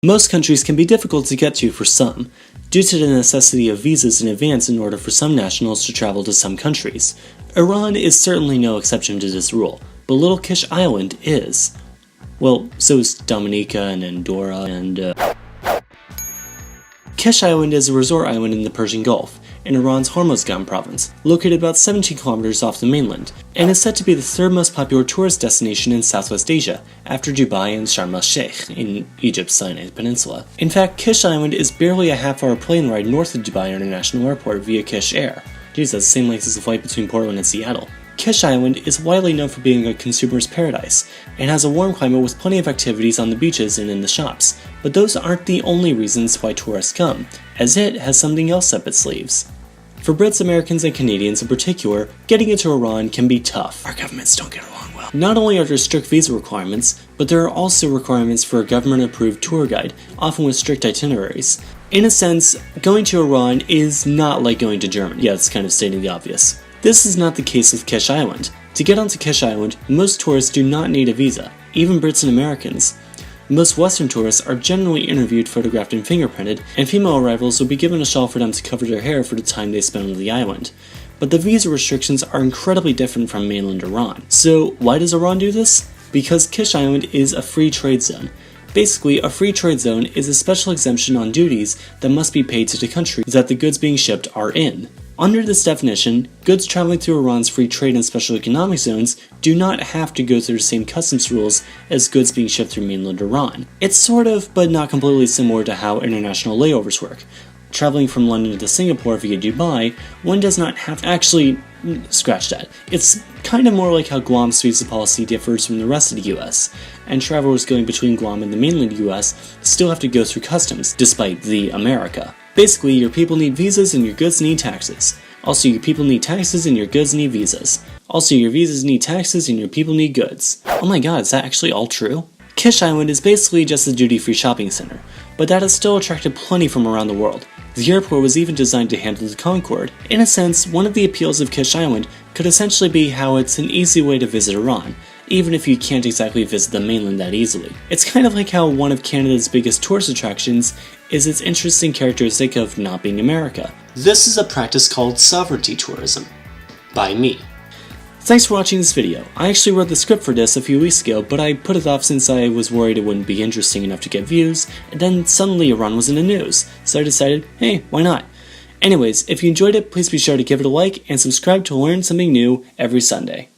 Most countries can be difficult to get to for some, due to the necessity of visas in advance in order for some nationals to travel to some countries. Iran is certainly no exception to this rule, but little Kish Island is. Well, so is Dominica and Andorra and Kesh Island is a resort island in the Persian Gulf, in Iran's Hormozgan province, located about 17 kilometers off the mainland, and is said to be the third most popular tourist destination in Southwest Asia, after Dubai and Sharm el-Sheikh, in Egypt's Sinai Peninsula. In fact, Kish Island is barely a half-hour plane ride north of Dubai International Airport via Kish Air. Geez, that's the same length as the flight between Portland and Seattle. Kish Island is widely known for being a consumer's paradise, and has a warm climate with plenty of activities on the beaches and in the shops, but those aren't the only reasons why tourists come, as it has something else up its sleeves. For Brits, Americans, and Canadians in particular, getting into Iran can be tough. Our governments don't get along well. Not only are there strict visa requirements, but there are also requirements for a government-approved tour guide, often with strict itineraries. In a sense, going to Iran is not like going to Germany. Yeah, it's kind of stating the obvious. This is not the case with Kish Island. To get onto Kish Island, most tourists do not need a visa, even Brits and Americans. Most Western tourists are generally interviewed, photographed, and fingerprinted, and female arrivals will be given a shawl for them to cover their hair for the time they spend on the island. But the visa restrictions are incredibly different from mainland Iran. So why does Iran do this? Because Kish Island is a free trade zone. Basically, a free trade zone is a special exemption on duties that must be paid to the country that the goods being shipped are in. Under this definition, goods traveling through Iran's free trade and special economic zones do not have to go through the same customs rules as goods being shipped through mainland Iran. It's sort of, but not completely similar to how international layovers work. Traveling from London to Singapore via Dubai, one does not have to actually scratch that. It's kind of more like how Guam's visa policy differs from the rest of the US, and travelers going between Guam and the mainland US still have to go through customs, despite the America. Basically, your people need visas and your goods need taxes. Also, your people need taxes and your goods need visas. Also, your visas need taxes and your people need goods. Oh my god, is that actually all true? Kish Island is basically just a duty-free shopping center, but that has still attracted plenty from around the world. The airport was even designed to handle the Concorde. In a sense, one of the appeals of Kish Island could essentially be how it's an easy way to visit Iran, even if you can't exactly visit the mainland that easily. It's kind of like how one of Canada's biggest tourist attractions is its interesting characteristic of not being America. This is a practice called sovereignty tourism. By me. Thanks for watching this video. I actually wrote the script for this a few weeks ago, but I put it off since I was worried it wouldn't be interesting enough to get views, and then suddenly Iran was in the news, so I decided, hey, why not? Anyways, if you enjoyed it, please be sure to give it a like and subscribe to learn something new every Sunday.